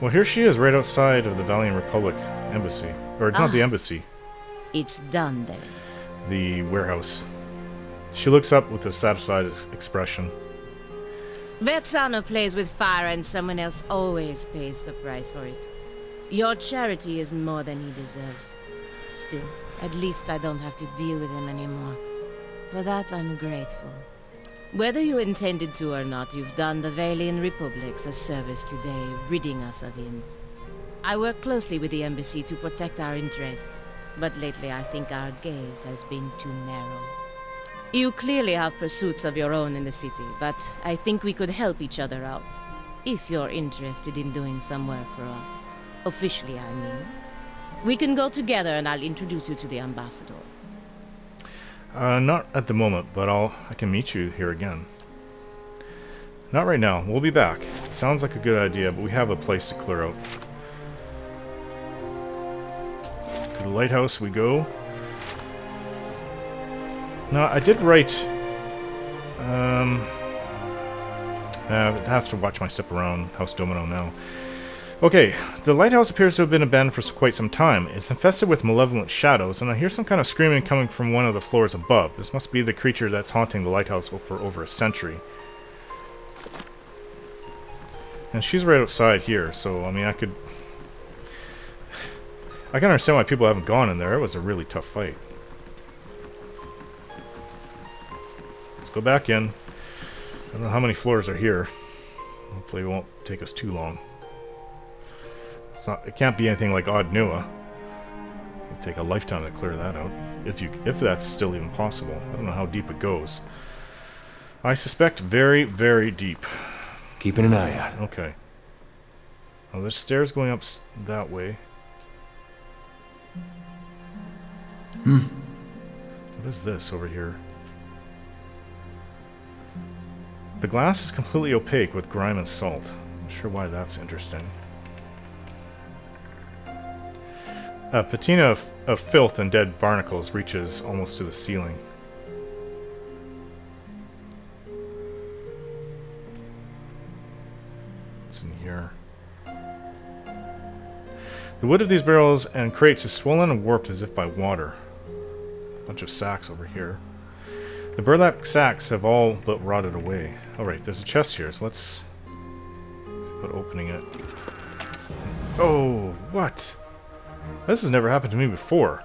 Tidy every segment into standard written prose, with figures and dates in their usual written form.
Well, here she is, right outside of the Valiant Republic embassy. Or, not the embassy. It's done then. The warehouse. She looks up with a satisfied expression. Vetsano plays with fire and someone else always pays the price for it. Your charity is more than he deserves. Still, at least I don't have to deal with him anymore. For that, I'm grateful. Whether you intended to or not, you've done the Valiant Republic a service today, ridding us of him. I work closely with the embassy to protect our interests, but lately I think our gaze has been too narrow. You clearly have pursuits of your own in the city, but I think we could help each other out. If you're interested in doing some work for us. Officially, I mean. We can go together and I'll introduce you to the ambassador. Not at the moment, but I can meet you here again. Not right now. We'll be back. Sounds like a good idea, but we have a place to clear out. To the lighthouse we go. Now, I did write... I have to watch my step around House Domino now. Okay, the lighthouse appears to have been abandoned for quite some time. It's infested with malevolent shadows, and I hear some kind of screaming coming from one of the floors above. This must be the creature that's haunting the lighthouse for over a century. And she's right outside here, so, I mean, I can understand why people haven't gone in there. It was a really tough fight. Let's go back in. I don't know how many floors are here. Hopefully it won't take us too long. It can't be anything like Odd Nua. It'll take a lifetime to clear that out. If that's still even possible. I don't know how deep it goes. I suspect very, very deep. Keeping an eye out. Okay. Oh, there's stairs going up that way. What is this over here? The glass is completely opaque with grime and salt. Not sure why that's interesting. A patina of filth and dead barnacles reaches almost to the ceiling. What's in here? The wood of these barrels and crates is swollen and warped as if by water. A bunch of sacks over here. The burlap sacks have all but rotted away. Alright, there's a chest here, so let's put opening it. Oh, what? This has never happened to me before.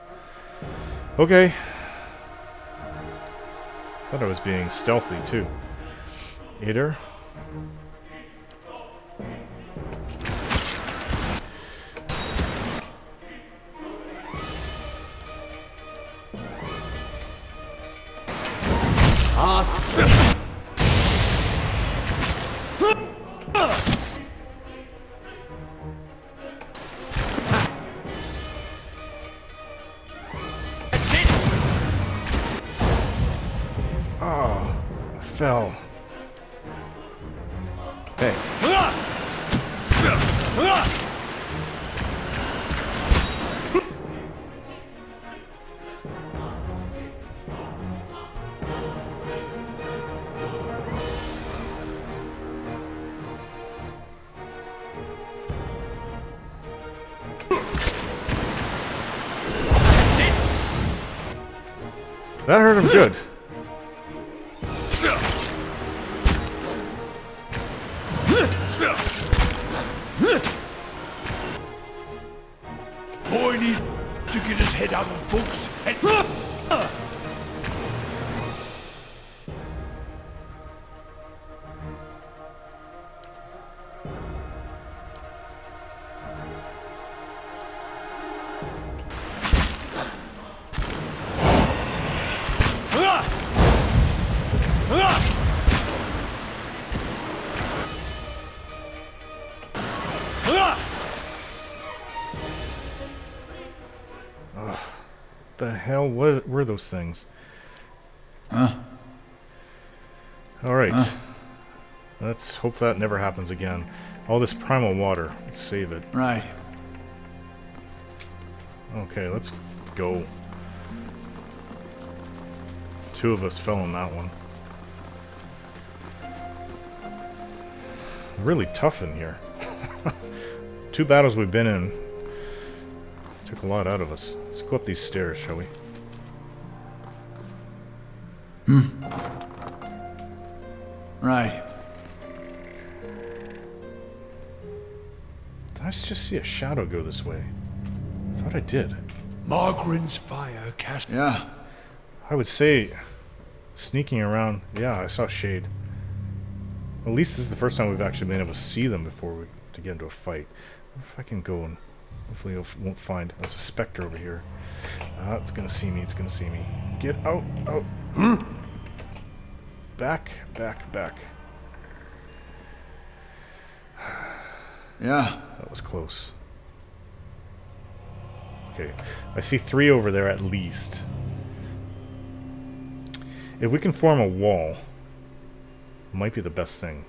Okay. Thought I was being stealthy, too. Eater. Oh, I fell. Hey. That hurt him good. Boy needs to get his head out of books and... The hell what were those things? Alright. Let's hope that never happens again. All this primal water. Let's save it. Right. Okay, let's go. Two of us fell on that one. Really tough in here. 2 battles we've been in took a lot out of us. Let's go up these stairs, shall we? Right. Did I just see a shadow go this way? I thought I did. Margaren's fire cast. Yeah. I would say sneaking around. Yeah, I saw shade. At least this is the first time we've actually been able to see them before to get into a fight. I wonder if I can go and hopefully it won't find. There's a specter over here. It's gonna see me. It's gonna see me. Get out! Out! Back! Back! Back! Yeah. That was close. Okay, I see 3 over there at least. If we can form a wall, it might be the best thing.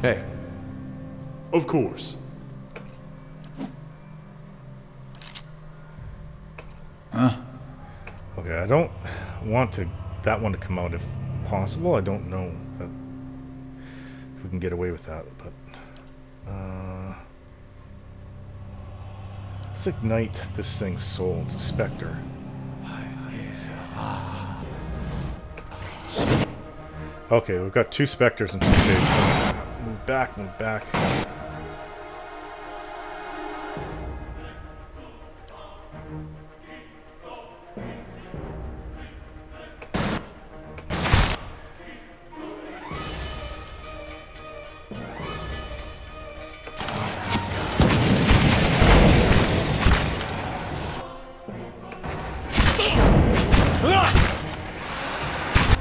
Hey. Of course. Huh? Okay, I don't want that one to come out if possible. I don't know if we can get away with that, but let's ignite this thing's soul. It's a specter. Okay, we've got 2 specters in 2 shades. Move back, move back.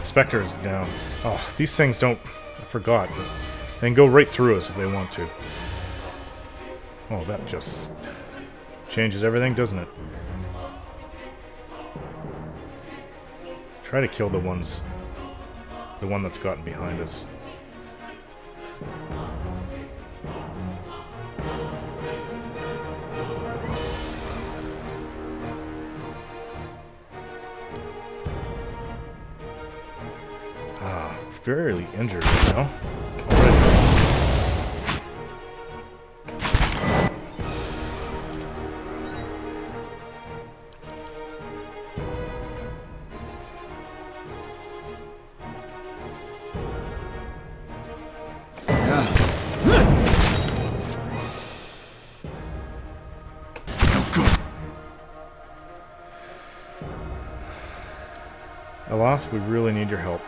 Spectre is down. Oh, these things don't... I forgot. But they can go right through us if they want to. Oh, that just changes everything, doesn't it? Try to kill the one that's gotten behind us. Fairly injured right now. Aloth, we really need your help.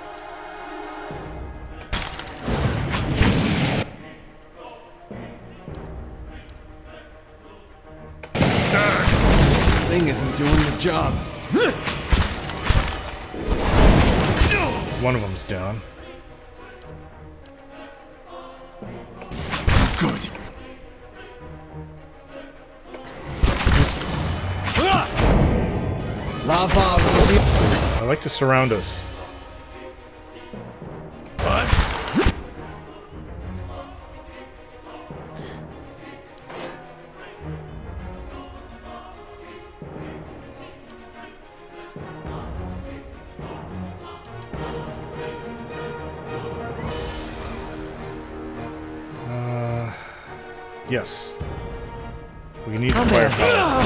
Thing isn't doing the job. One of them's down. Good. Lava. I like to surround us. Yes. We need firepower.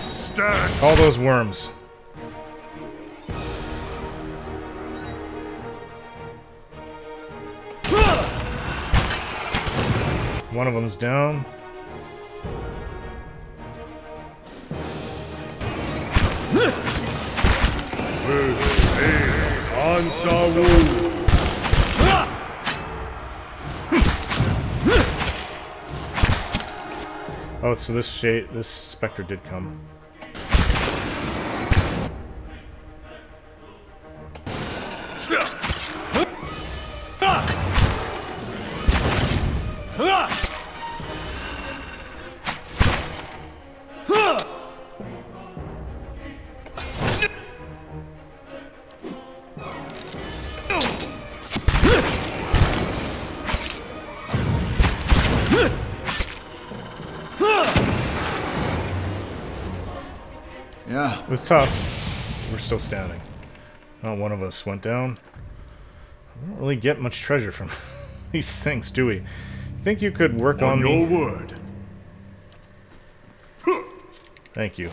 Stand. All those worms. One of them's down. Oh, so this specter did come. Yeah. It was tough. we're still standing. Not one of us went down. We don't really get much treasure from these things, do we? You think you could work on your me? word. Thank you.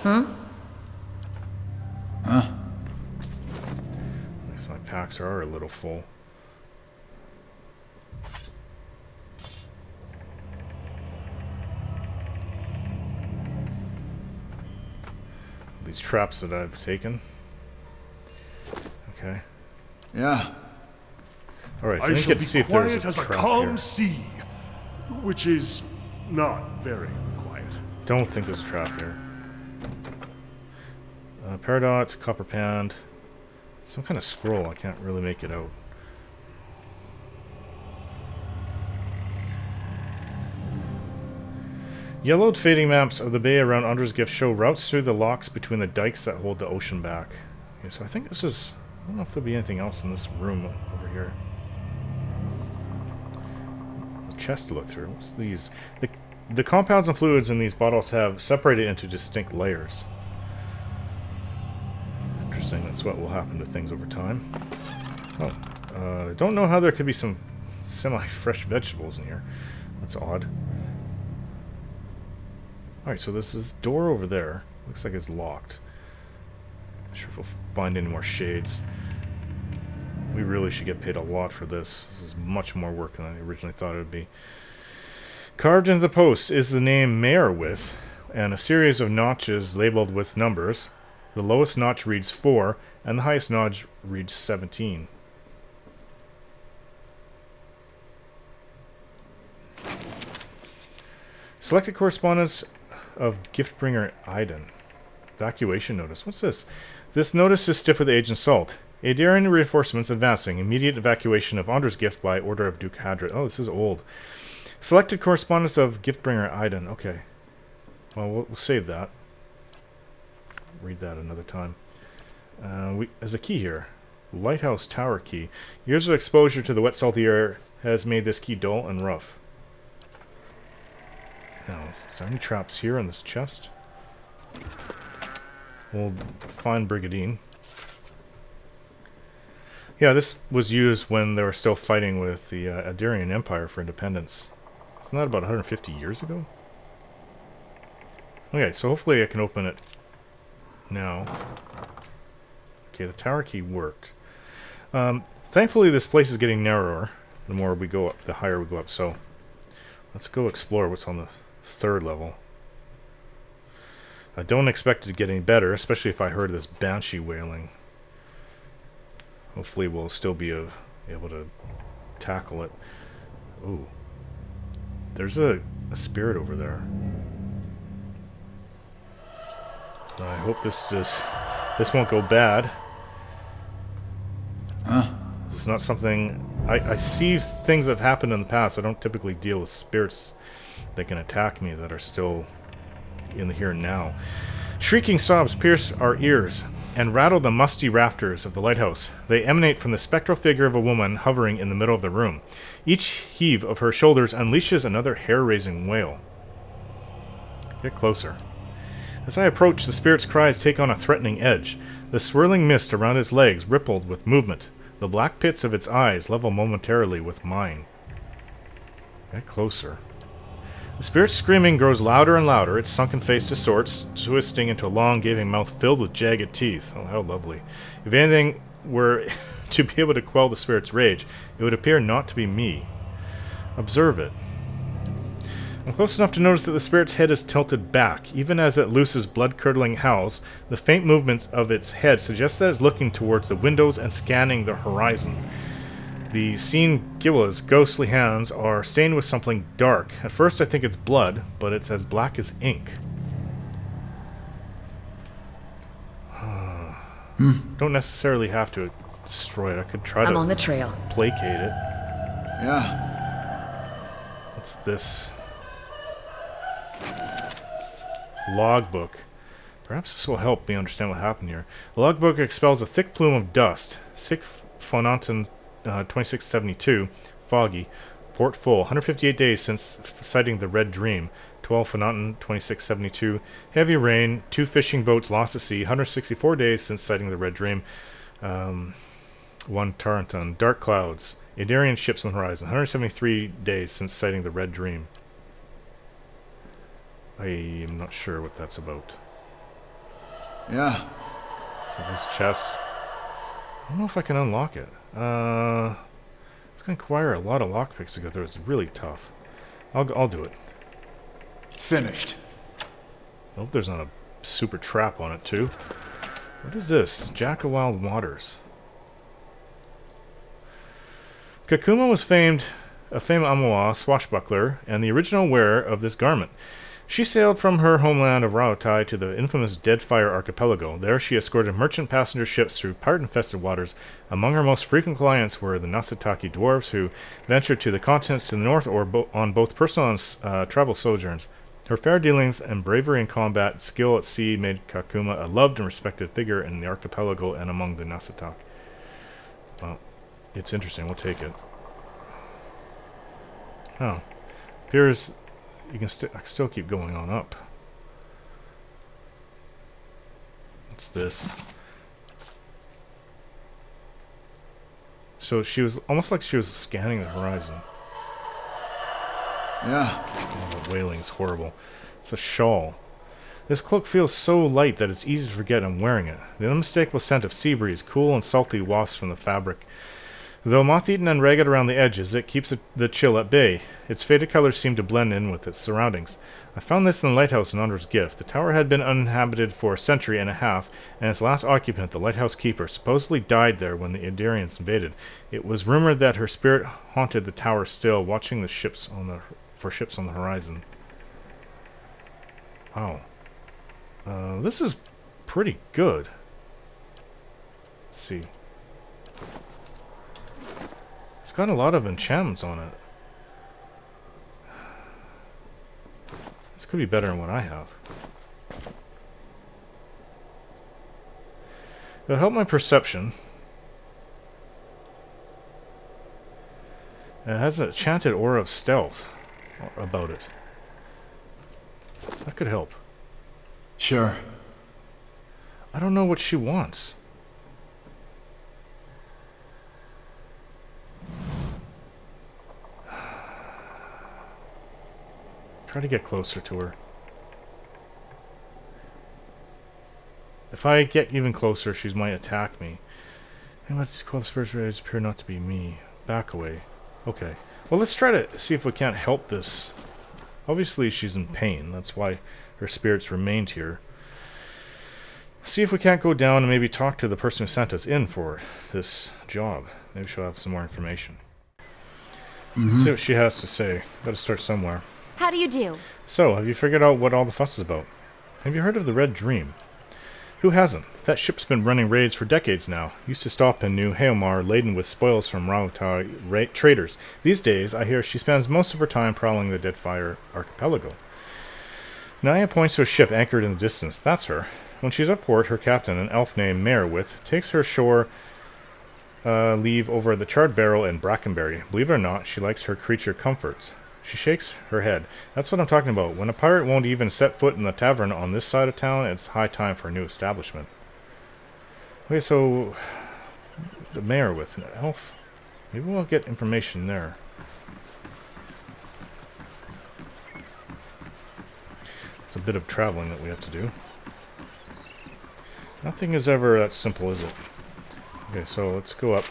Huh? I guess my packs are a little full. These traps that I've taken. Okay. Yeah. Alright, I so shall get be to see if there's quiet a as a trap calm here. sea, which is not very quiet. Don't think there's a trap here. Peridot, copper pand, some kind of scroll. I can't really make it out. Yellowed fading maps of the bay around Under's Gift show routes through the locks between the dikes that hold the ocean back. Okay, so I think this is... I don't know if there'll be anything else in this room over here. A chest to look through. What's these? The compounds and fluids in these bottles have separated into distinct layers. Interesting, that's what will happen to things over time. Oh, I don't know how there could be some semi-fresh vegetables in here. That's odd. Alright, so this is door over there. Looks like it's locked. Not sure if we'll find any more shades. We really should get paid a lot for this. This is much more work than I originally thought it would be. Carved into the post is the name Mayor with, and a series of notches labeled with numbers. The lowest notch reads 4, and the highest notch reads 17. Selected correspondence of Giftbringer Iden. Evacuation notice. What's this? This notice is stiff with age and salt. Adarian reinforcements advancing. Immediate evacuation of Anders Gift by order of Duke Hadrid. Oh, this is old. Selected correspondence of Giftbringer Iden. Okay. Well, we'll save that. Read that another time. There's a key here. Lighthouse tower key. Years of exposure to the wet, salty air has made this key dull and rough. Now, is there any traps here in this chest? We'll find Brigadine. Yeah, this was used when they were still fighting with the Adarian Empire for independence. Isn't that about 150 years ago? Okay, so hopefully I can open it now. Okay, the tower key worked. Thankfully this place is getting narrower the more we go up, the higher we go up, so let's go explore what's on the 3rd level. I don't expect it to get any better, especially if I heard this banshee wailing. Hopefully we'll still be able to tackle it. Ooh. There's a spirit over there. I hope this won't go bad. Huh? This is not something... I see things that have happened in the past. I don't typically deal with spirits that can attack me that are still in the here and now. Shrieking sobs pierce our ears and rattle the musty rafters of the lighthouse. They emanate from the spectral figure of a woman hovering in the middle of the room. Each heave of her shoulders unleashes another hair-raising wail. Get closer. As I approach, the spirit's cries take on a threatening edge. The swirling mist around its legs rippled with movement. The black pits of its eyes level momentarily with mine. Get closer. The spirit's screaming grows louder and louder, its sunken face distorts, twisting into a long, gaping mouth filled with jagged teeth. Oh, how lovely. If anything were to be able to quell the spirit's rage, it would appear not to be me. Observe it. I'm close enough to notice that the spirit's head is tilted back. Even as it looses blood-curdling howls, the faint movements of its head suggest that it's looking towards the windows and scanning the horizon. The seen Giwa's ghostly hands are stained with something dark. At first I think it's blood, but it's as black as ink. Don't necessarily have to destroy it. I could try I'm to on the trail. placate it. Yeah. What's this? Logbook. Perhaps this will help me understand what happened here. The logbook expels a thick plume of dust. Sic Fonanton 2672. Foggy. Port full. 158 days since sighting the Red Dream. 12 Phenaton, 2672. Heavy rain, 2 fishing boats lost at sea, 164 days since sighting the Red Dream. 1 Taranton. Dark clouds, Adarian ships on the horizon, 173 days since sighting the Red Dream. I am not sure what that's about. Yeah. So this chest, I don't know if I can unlock it. It's going to require a lot of lockpicks to go through. It's really tough. I'll do it. Finished. I hope there's not a super trap on it too. What is this? Jack of Wild Waters. Kakuma was a famed Amoa swashbuckler and the original wearer of this garment. She sailed from her homeland of Rautai to the infamous Deadfire Archipelago. There she escorted merchant passenger ships through pirate-infested waters. Among her most frequent clients were the Nasataki dwarves, who ventured to the continents to the north or on both personal and tribal sojourns. Her fair dealings and bravery in combat, skill at sea made Kakuma a loved and respected figure in the archipelago and among the Nasatak. Well, it's interesting. We'll take it. Oh. Appears you can still keep going on up. What's this? So she was almost like she was scanning the horizon. Yeah. Oh, the wailing is horrible. It's a shawl. This cloak feels so light that it's easy to forget I'm wearing it. The unmistakable scent of sea breeze, cool and salty, wafts from the fabric. Though moth-eaten and ragged around the edges, it keeps the chill at bay. Its faded colors seem to blend in with its surroundings. I found this in the lighthouse in Andor's gift. The tower had been uninhabited for a century and a half, and its last occupant, the lighthouse keeper, supposedly died there when the Adarians invaded. It was rumored that her spirit haunted the tower still, watching the ships for ships on the horizon. Wow. This is pretty good. Let's see. It's got a lot of enchantments on it. This could be better than what I have. It'll help my perception. It has an enchanted aura of stealth about it. That could help. Sure. I don't know what she wants. Try to get closer to her. If I get even closer, she might attack me. And let's call the spirits rays appear not to be me. Back away. Okay. Well, let's try to see if we can't help this. Obviously, she's in pain. That's why her spirits remained here. See if we can't go down and maybe talk to the person who sent us in for this job. Maybe she'll have some more information. See what she has to say. Gotta start somewhere. How do you do? So, have you figured out what all the fuss is about? Have you heard of the Red Dream? Who hasn't? That ship's been running raids for decades now. Used to stop in New Haomar laden with spoils from Rautai traders. These days, I hear she spends most of her time prowling the Deadfire Archipelago. Naya points to a ship anchored in the distance. That's her. When she's at port, her captain, an elf named Merewith, takes her ashore leave over the charred barrel and Brackenberry. Believe it or not, she likes her creature comforts. She shakes her head. That's what I'm talking about. When a pirate won't even set foot in the tavern on this side of town, it's high time for a new establishment. Okay, so the mayor with an elf. Maybe we'll get information there. It's a bit of traveling that we have to do. Nothing is ever that simple, is it? Okay, so let's go up.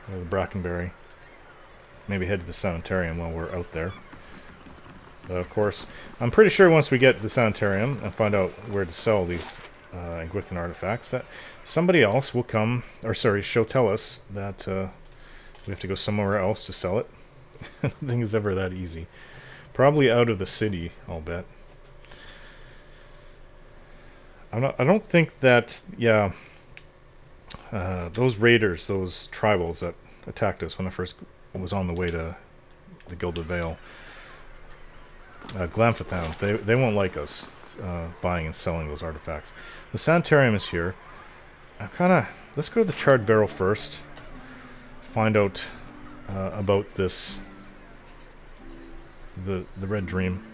Go to the Brackenberry. Maybe head to the sanitarium while we're out there. But of course, I'm pretty sure once we get to the sanitarium and find out where to sell these Ingwithan artifacts, that somebody else will come, or sorry, she'll tell us that we have to go somewhere else to sell it. Nothing is ever that easy. Probably out of the city, I'll bet. I don't think that, yeah, those raiders, those tribals that attacked us when I first was on the way to the Gilded Vale, Glamfathound, they won't like us buying and selling those artifacts. The sanitarium is here. Let's go to the charred barrel first. Find out about this the Red Dream.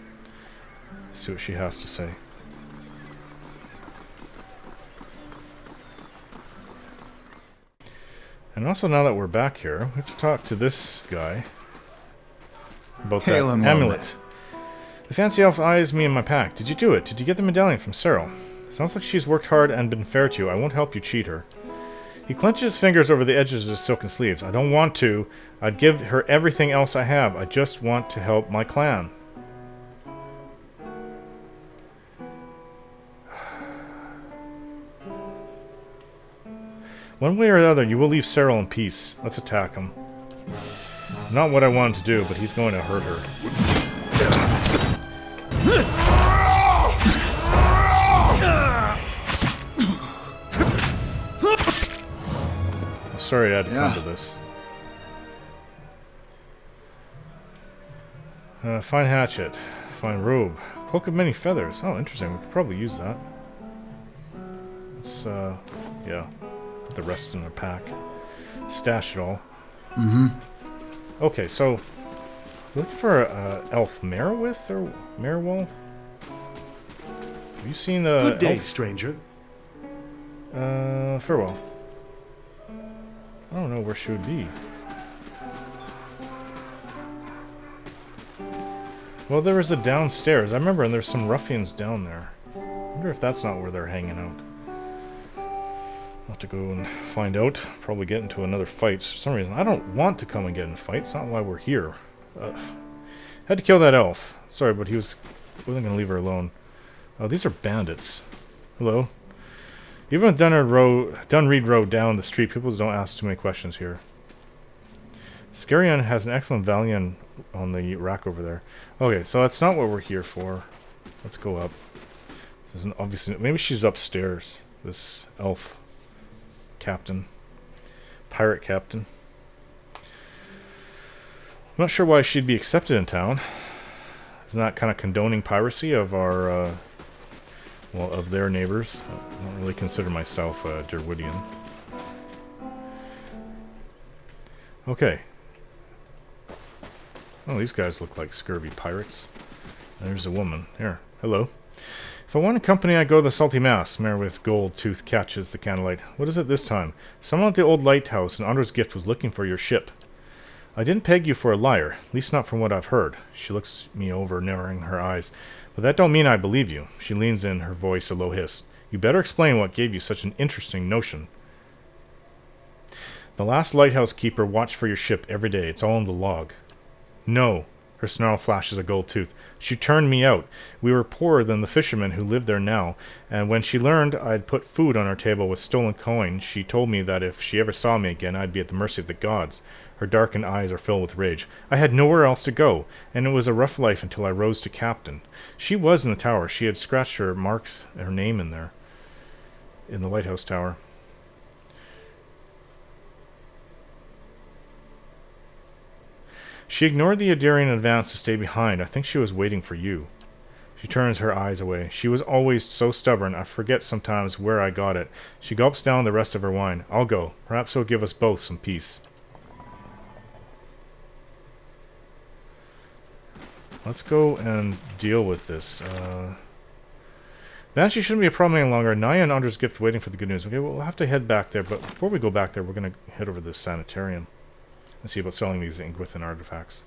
See what she has to say. And also, now that we're back here, we have to talk to this guy about that amulet. The fancy elf eyes me in my pack. Did you do it? Did you get the medallion from Cyril? Sounds like she's worked hard and been fair to you. I won't help you cheat her. He clenches his fingers over the edges of his silken sleeves. I don't want to. I'd give her everything else I have. I just want to help my clan. One way or the other, you will leave Cyril in peace. Let's attack him. Not what I wanted to do, but he's going to hurt her. Sorry I had to come to this. Fine hatchet. Fine robe. Cloak of many feathers. Oh, interesting. We could probably use that. Let's, yeah. Put the rest in our pack. Stash it all. Mm-hmm. Okay, so... looking for elf Merowith or Merowald? Have you seen the Good day, elf? stranger. Farewell. I don't know where she would be. Well, there was a downstairs. I remember, and there's some ruffians down there. I wonder if that's not where they're hanging out. I'll have to go and find out. Probably get into another fight. For some reason, I don't want to come and get in fights. It's not why we're here. Had to kill that elf. Sorry, but he wasn't going to leave her alone. Oh, these are bandits. Hello. Even with Dunreed Road down the street, people don't ask too many questions here. Scarion has an excellent Valiant on the rack over there. Okay, so that's not what we're here for. Let's go up. This isn't obviously. Maybe she's upstairs. This elf captain, pirate captain. I'm not sure why she'd be accepted in town. Isn't that kind of condoning piracy of our, well, of their neighbors? I don't really consider myself a Derwoodian. Okay. Oh, these guys look like scurvy pirates. There's a woman. Here. Hello. If I want company, I go to the Salty Mass. Mare with gold tooth catches the candlelight. What is it this time? Someone at the old lighthouse in Under's gift was looking for your ship. I didn't peg you for a liar, at least not from what I've heard. She looks me over, narrowing her eyes. But that don't mean I believe you. She leans in, her voice a low hiss. You better explain what gave you such an interesting notion. The last lighthouse keeper watched for your ship every day. It's all in the log. No. Her snarl flashes a gold tooth. She turned me out. We were poorer than the fishermen who live there now, and when she learned I'd put food on our table with stolen coin, she told me that if she ever saw me again, I'd be at the mercy of the gods. Her darkened eyes are filled with rage. I had nowhere else to go, and it was a rough life until I rose to captain. She was in the tower. She had scratched her marks, her name in there, in the lighthouse tower. She ignored the Adarian advance to stay behind. I think she was waiting for you. She turns her eyes away. She was always so stubborn. I forget sometimes where I got it. She gulps down the rest of her wine. I'll go. Perhaps it'll give us both some peace. Let's go and deal with this. Banshee shouldn't be a problem any longer. Naya and Under's gift waiting for the good news. Okay, we'll have to head back there, but before we go back there, we're going to head over to the sanitarium and see about selling these Ingwithan artifacts.